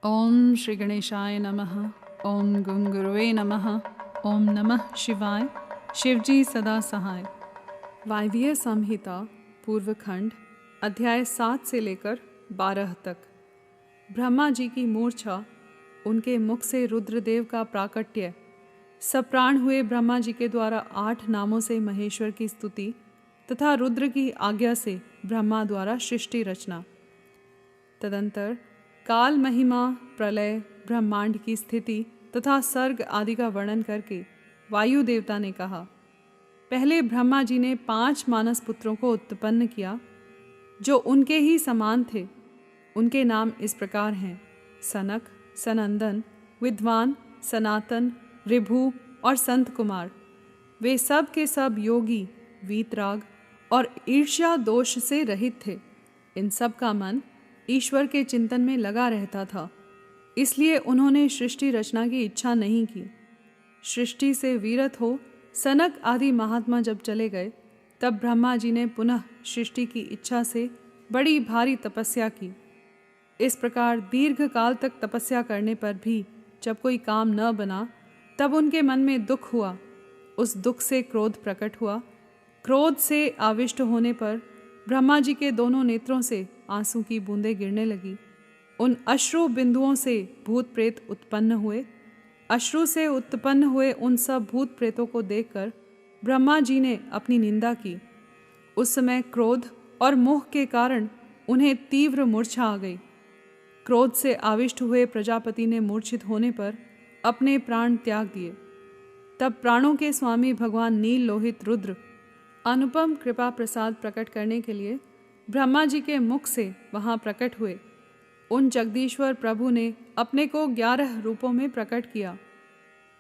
ओम श्री गणेशाय नमः। ओम गं गुरुवे नमः। ओम नमः शिवाय। शिवजी सदा सहाय। वायवीय संहिता पूर्वखंड अध्याय 7 से लेकर 12 तक। ब्रह्मा जी की मूर्छा, उनके मुख से रुद्रदेव का प्राकट्य, सप्राण हुए ब्रह्मा जी के द्वारा 8 नामों से महेश्वर की स्तुति तथा रुद्र की आज्ञा से ब्रह्मा द्वारा सृष्टि रचना। तदंतर काल महिमा, प्रलय, ब्रह्मांड की स्थिति तथा सर्ग आदि का वर्णन करके वायु देवता ने कहा, पहले ब्रह्मा जी ने 5 मानस पुत्रों को उत्पन्न किया जो उनके ही समान थे। उनके नाम इस प्रकार हैं: सनक, सनंदन, विद्वान, सनातन, ऋभु और संत कुमार। वे सब के सब योगी, वीतराग और ईर्ष्या दोष से रहित थे। इन सब का मन ईश्वर के चिंतन में लगा रहता था, इसलिए उन्होंने सृष्टि रचना की इच्छा नहीं की। सृष्टि से विरत हो सनक आदि महात्मा जब चले गए, तब ब्रह्मा जी ने पुनः सृष्टि की इच्छा से बड़ी भारी तपस्या की। इस प्रकार दीर्घ काल तक तपस्या करने पर भी जब कोई काम न बना, तब उनके मन में दुख हुआ। उस दुख से क्रोध प्रकट हुआ। क्रोध से आविष्ट होने पर ब्रह्मा जी के दोनों नेत्रों से आंसू की बूंदें गिरने लगी। उन अश्रु बिंदुओं से भूत प्रेत उत्पन्न हुए। अश्रु से उत्पन्न हुए उन सब भूत प्रेतों को देखकर ब्रह्मा जी ने अपनी निंदा की। उस समय क्रोध और मोह के कारण उन्हें तीव्र मूर्छा आ गई। क्रोध से आविष्ट हुए प्रजापति ने मूर्छित होने पर अपने प्राण त्याग दिए। तब प्राणों के स्वामी भगवान नील लोहित रुद्र अनुपम कृपा प्रसाद प्रकट करने के लिए ब्रह्मा जी के मुख से वहाँ प्रकट हुए। उन जगदीश्वर प्रभु ने अपने को 11 रूपों में प्रकट किया।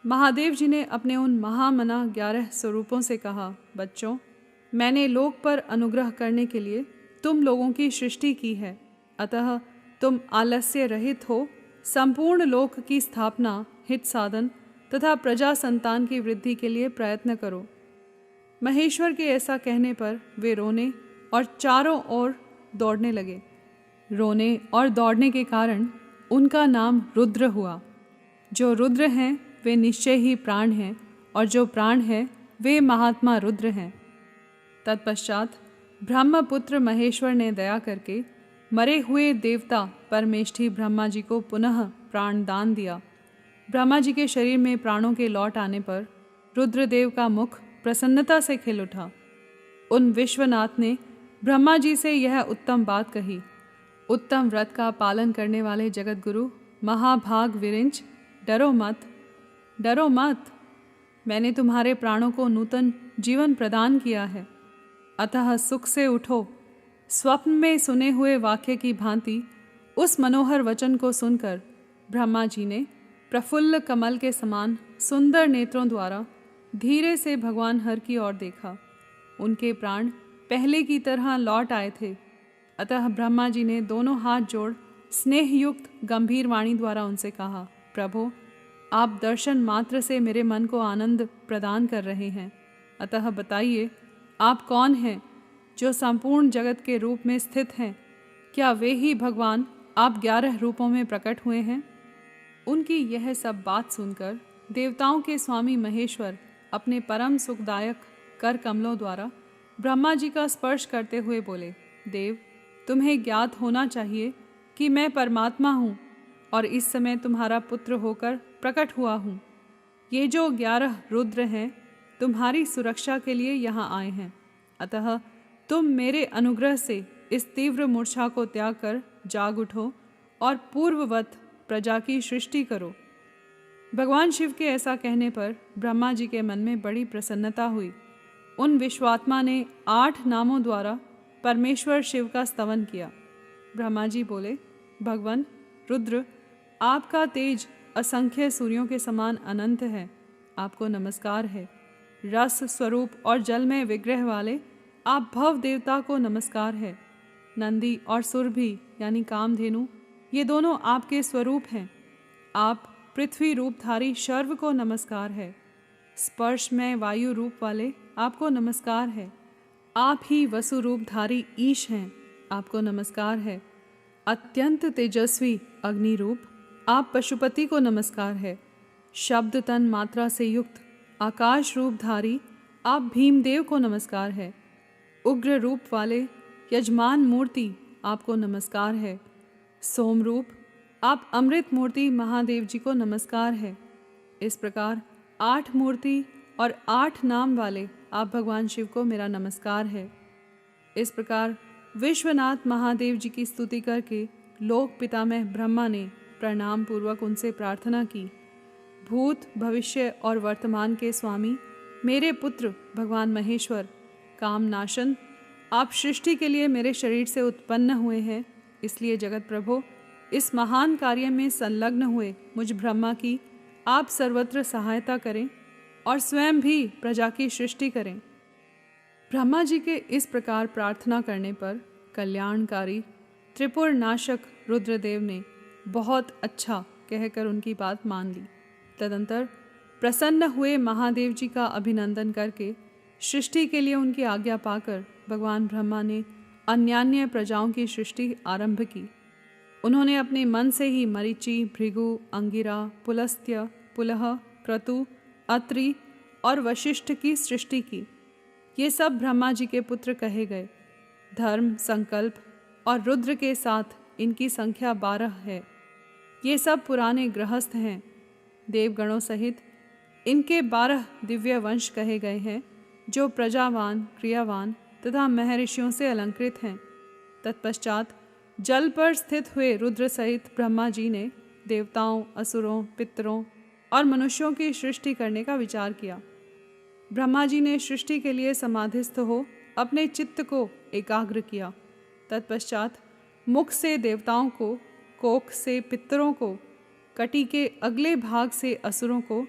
महादेव जी ने अपने उन महामना 11 स्वरूपों से कहा, बच्चों, मैंने लोक पर अनुग्रह करने के लिए तुम लोगों की सृष्टि की है, अतः तुम आलस्य रहित हो संपूर्ण लोक की स्थापना, हित साधन तथा प्रजा संतान की वृद्धि के लिए प्रयत्न करो। महेश्वर के ऐसा कहने पर वे रोने और चारों ओर दौड़ने लगे। रोने और दौड़ने के कारण उनका नाम रुद्र हुआ। जो रुद्र हैं वे निश्चय ही प्राण हैं, और जो प्राण हैं वे महात्मा रुद्र हैं। तत्पश्चात ब्रह्मपुत्र महेश्वर ने दया करके मरे हुए देवता परमेष्ठी ब्रह्मा जी को पुनः प्राण दान दिया। ब्रह्मा जी के शरीर में प्राणों के लौट आने पर रुद्रदेव का मुख प्रसन्नता से खिल उठा। उन विश्वनाथ ने ब्रह्मा जी से यह उत्तम बात कही, उत्तम व्रत का पालन करने वाले जगत गुरु महाभाग विरिंच, डरो मत, डरो मत। मैंने तुम्हारे प्राणों को नूतन जीवन प्रदान किया है, अतः सुख से उठो। स्वप्न में सुने हुए वाक्य की भांति उस मनोहर वचन को सुनकर ब्रह्मा जी ने प्रफुल्ल कमल के समान सुंदर नेत्रों द्वारा धीरे से भगवान हर की ओर देखा। उनके प्राण पहले की तरह लौट आए थे। अतः ब्रह्मा जी ने दोनों हाथ जोड़ स्नेहयुक्त गंभीर वाणी द्वारा उनसे कहा, प्रभो, आप दर्शन मात्र से मेरे मन को आनंद प्रदान कर रहे हैं, अतः बताइए आप कौन हैं जो संपूर्ण जगत के रूप में स्थित हैं? क्या वे ही भगवान आप 11 रूपों में प्रकट हुए हैं? उनकी यह सब बात सुनकर देवताओं के स्वामी महेश्वर अपने परम सुखदायक कर कमलों द्वारा ब्रह्मा जी का स्पर्श करते हुए बोले, देव, तुम्हें ज्ञात होना चाहिए कि मैं परमात्मा हूँ और इस समय तुम्हारा पुत्र होकर प्रकट हुआ हूँ। ये जो 11 रुद्र हैं तुम्हारी सुरक्षा के लिए यहाँ आए हैं, अतः तुम मेरे अनुग्रह से इस तीव्र मूर्छा को त्याग कर जाग उठो और पूर्ववत प्रजा की सृष्टि करो। भगवान शिव के ऐसा कहने पर ब्रह्मा जी के मन में बड़ी प्रसन्नता हुई। उन विश्वात्मा ने 8 नामों द्वारा परमेश्वर शिव का स्तवन किया। ब्रह्मा जी बोले, भगवान रुद्र, आपका तेज असंख्य सूर्यों के समान अनंत है, आपको नमस्कार है। रस स्वरूप और जल में विग्रह वाले आप भव देवता को नमस्कार है। नंदी और सुरभि यानी कामधेनु, ये दोनों आपके स्वरूप हैं। आप पृथ्वी रूपधारी शर्व को नमस्कार है। स्पर्श में वायु रूप वाले आपको नमस्कार है। आप ही वसु रूपधारी ईश हैं, आपको नमस्कार है। अत्यंत तेजस्वी अग्नि रूप आप पशुपति को नमस्कार है। शब्द तन मात्रा से युक्त आकाश रूपधारी आप भीमदेव को नमस्कार है। उग्र रूप वाले यजमान मूर्ति आपको नमस्कार है। सोम रूप आप अमृत मूर्ति महादेव जी को नमस्कार है। इस प्रकार 8 मूर्ति और 8 नाम वाले आप भगवान शिव को मेरा नमस्कार है। इस प्रकार विश्वनाथ महादेव जी की स्तुति करके लोक पितामह ब्रह्मा ने प्रणाम पूर्वक उनसे प्रार्थना की, भूत भविष्य और वर्तमान के स्वामी मेरे पुत्र भगवान महेश्वर काम नाशन, आप सृष्टि के लिए मेरे शरीर से उत्पन्न हुए हैं, इसलिए जगत प्रभु इस महान कार्य में संलग्न हुए मुझ ब्रह्मा की आप सर्वत्र सहायता करें और स्वयं भी प्रजा की सृष्टि करें। ब्रह्मा जी के इस प्रकार प्रार्थना करने पर कल्याणकारी त्रिपुर नाशक रुद्रदेव ने बहुत अच्छा कहकर उनकी बात मान ली। तदंतर प्रसन्न हुए महादेव जी का अभिनंदन करके सृष्टि के लिए उनकी आज्ञा पाकर भगवान ब्रह्मा ने अन्यान्य प्रजाओं की सृष्टि आरंभ की। उन्होंने अपने मन से ही मरीचि, भृगु, अंगिरा, पुलस्त्य, पुलह, क्रतु, अत्रि और वशिष्ठ की सृष्टि की। ये सब ब्रह्मा जी के पुत्र कहे गए। धर्म, संकल्प और रुद्र के साथ इनकी संख्या 12 है। ये सब पुराने गृहस्थ हैं। देवगणों सहित इनके 12 दिव्य वंश कहे गए हैं, जो प्रजावान, क्रियावान तथा महर्षियों से अलंकृत हैं। तत्पश्चात जल पर स्थित हुए रुद्र सहित ब्रह्मा जी ने देवताओं, असुरों, पितरों और मनुष्यों की सृष्टि करने का विचार किया। ब्रह्मा जी ने सृष्टि के लिए समाधिस्थ हो अपने चित्त को एकाग्र किया। तत्पश्चात मुख से देवताओं को, कोख से पितरों को, कटी के अगले भाग से असुरों को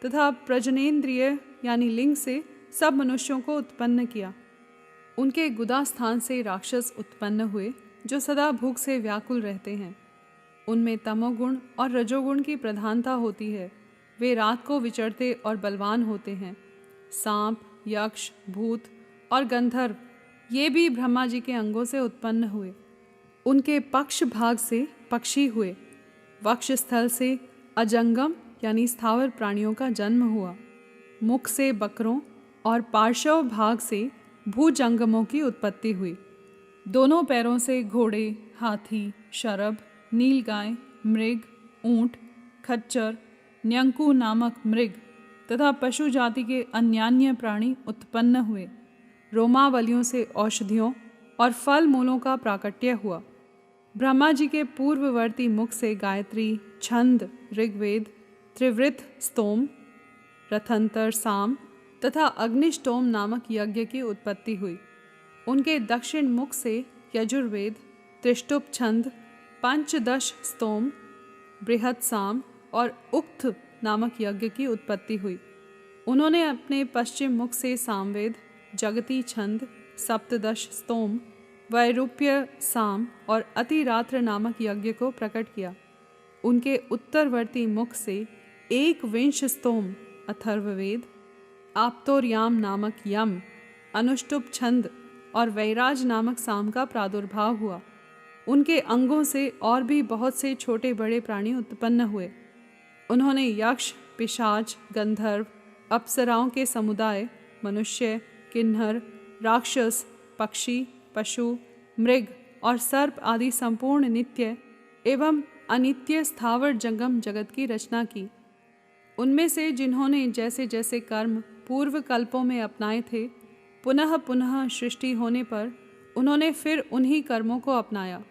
तथा प्रजनेन्द्रिय यानी लिंग से सब मनुष्यों को उत्पन्न किया। उनके गुदा स्थान से राक्षस उत्पन्न हुए, जो सदा भूख से व्याकुल रहते हैं। उनमें तमोगुण और रजोगुण की प्रधानता होती है। वे रात को विचरते और बलवान होते हैं। सांप, यक्ष, भूत और गंधर्व ये भी ब्रह्मा जी के अंगों से उत्पन्न हुए। उनके पक्ष भाग से पक्षी हुए। वक्ष स्थल से अजंगम यानी स्थावर प्राणियों का जन्म हुआ। मुख से बकरों और पार्श्व भाग से भूजंगमों की उत्पत्ति हुई। दोनों पैरों से घोड़े, हाथी, शरभ, नीलगाय, मृग, ऊंट, खच्चर, न्यंकू नामक मृग तथा पशु जाति के अन्यान्य प्राणी उत्पन्न हुए। रोमावलियों से औषधियों और फल मूलों का प्राकट्य हुआ। ब्रह्मा जी के पूर्ववर्ती मुख से गायत्री, छंद, ऋग्वेद, त्रिवृत स्तोम, रथंतर साम तथा अग्निष्टोम नामक यज्ञ की उत्पत्ति हुई। उनके दक्षिण मुख से यजुर्वेद, त्रिष्टुप छंद, पंचदश स्तोम, बृहत साम और उक्त नामक यज्ञ की उत्पत्ति हुई। उन्होंने अपने पश्चिम मुख से सामवेद, जगती छंद, सप्तदश स्तोम, वैरूप्य साम और अतिरात्र नामक यज्ञ को प्रकट किया। उनके उत्तरवर्ती मुख से 21 स्तोम, अथर्ववेद, आप्तोर्याम नामक यम, अनुष्टुप छंद और वैराज नामक साम का प्रादुर्भाव हुआ। उनके अंगों से और भी बहुत से छोटे बड़े प्राणी उत्पन्न हुए। उन्होंने यक्ष, पिशाच, गंधर्व, अप्सराओं के समुदाय, मनुष्य, किन्नर, राक्षस, पक्षी, पशु, मृग और सर्प आदि संपूर्ण नित्य एवं अनित्य स्थावर जंगम जगत की रचना की। उनमें से जिन्होंने जैसे जैसे कर्म पूर्व कल्पों में अपनाए थे, पुनः पुनः सृष्टि होने पर उन्होंने फिर उन्हीं कर्मों को अपनाया।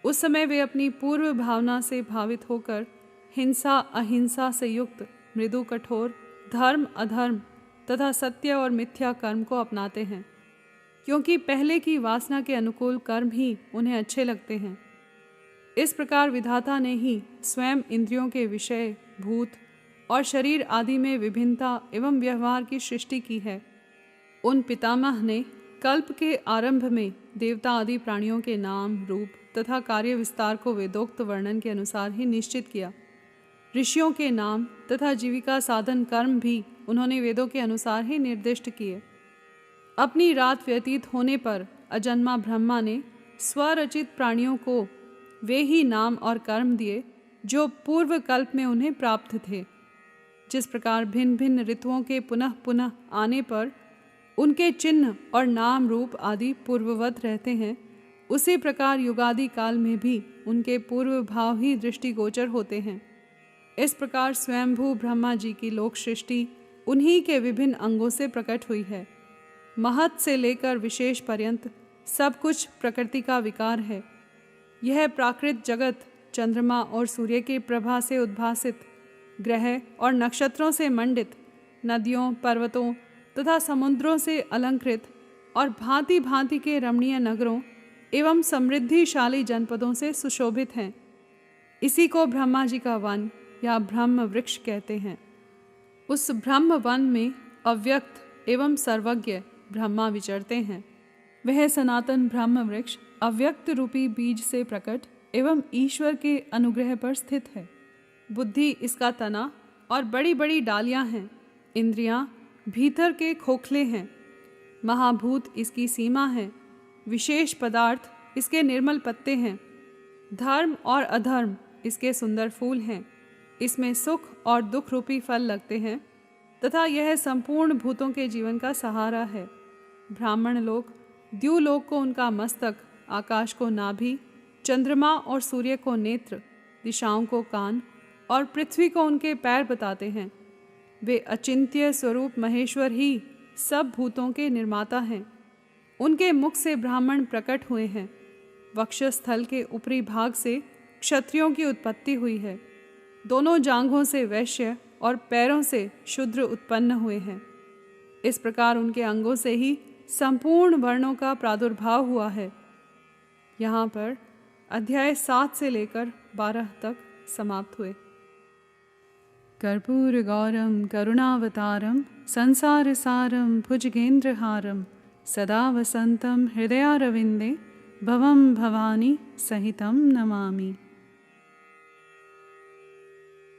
उस समय वे अपनी पूर्व भावना से भावित होकर हिंसा अहिंसा से युक्त मृदु कठोर, धर्म अधर्म तथा सत्य और मिथ्या कर्म को अपनाते हैं, क्योंकि पहले की वासना के अनुकूल कर्म ही उन्हें अच्छे लगते हैं। इस प्रकार विधाता ने ही स्वयं इंद्रियों के विषय, भूत और शरीर आदि में विभिन्नता एवं व्यवहार की सृष्टि की है। उन पितामह ने कल्प के आरंभ में देवता आदि प्राणियों के नाम, रूप तथा कार्य विस्तार को वेदोक्त वर्णन के अनुसार ही निश्चित किया। ऋषियों के नाम तथा जीविका साधन कर्म भी उन्होंने वेदों के अनुसार ही निर्दिष्ट किए। अपनी रात व्यतीत होने पर अजन्मा ब्रह्मा ने स्वरचित प्राणियों को वे ही नाम और कर्म दिए जो पूर्व कल्प में उन्हें प्राप्त थे। जिस प्रकार भिन्न भिन्न ऋतुओं के पुनः पुनः आने पर उनके चिन्ह और नाम रूप आदि पूर्ववत रहते हैं, उसी प्रकार युगादि काल में भी उनके पूर्व भाव ही दृष्टिगोचर होते हैं। इस प्रकार स्वयंभू ब्रह्मा जी की लोक सृष्टि उन्हीं के विभिन्न अंगों से प्रकट हुई है। महत से लेकर विशेष पर्यंत सब कुछ प्रकृति का विकार है। यह प्राकृत जगत चंद्रमा और सूर्य की प्रभा से उद्भासित, ग्रह और नक्षत्रों से मंडित, नदियों, पर्वतों तथा समुद्रों से अलंकृत और भांति भांति के रमणीय नगरों एवं समृद्धिशाली जनपदों से सुशोभित हैं। इसी को ब्रह्मा जी का वन या ब्रह्म वृक्ष कहते हैं। उस ब्रह्म वन में अव्यक्त एवं सर्वज्ञ ब्रह्मा विचरते हैं। वह सनातन ब्रह्म वृक्ष अव्यक्त रूपी बीज से प्रकट एवं ईश्वर के अनुग्रह पर स्थित है। बुद्धि इसका तना और बड़ी बड़ी डालियां हैं। इंद्रियां भीतर के खोखले हैं। महाभूत इसकी सीमा है। विशेष पदार्थ इसके निर्मल पत्ते हैं। धर्म और अधर्म इसके सुंदर फूल हैं। इसमें सुख और दुख रूपी फल लगते हैं तथा यह संपूर्ण भूतों के जीवन का सहारा है। ब्राह्मण लोग द्युलोक को उनका मस्तक, आकाश को नाभि, चंद्रमा और सूर्य को नेत्र, दिशाओं को कान और पृथ्वी को उनके पैर बताते हैं। वे अचिंत्य स्वरूप महेश्वर ही सब भूतों के निर्माता हैं। उनके मुख से ब्राह्मण प्रकट हुए हैं। वक्षस्थल के ऊपरी भाग से क्षत्रियों की उत्पत्ति हुई है। दोनों जांघों से वैश्य और पैरों से शूद्र उत्पन्न हुए हैं। इस प्रकार उनके अंगों से ही संपूर्ण वर्णों का प्रादुर्भाव हुआ है। यहाँ पर अध्याय 7 से लेकर 12 तक समाप्त हुए। कर्पूर गौरम करुणावतारम संसार सारम भुजगेंद्रहारम सदा वसंतम हृदयारविंदे भवम भवानी सहितं नमामि।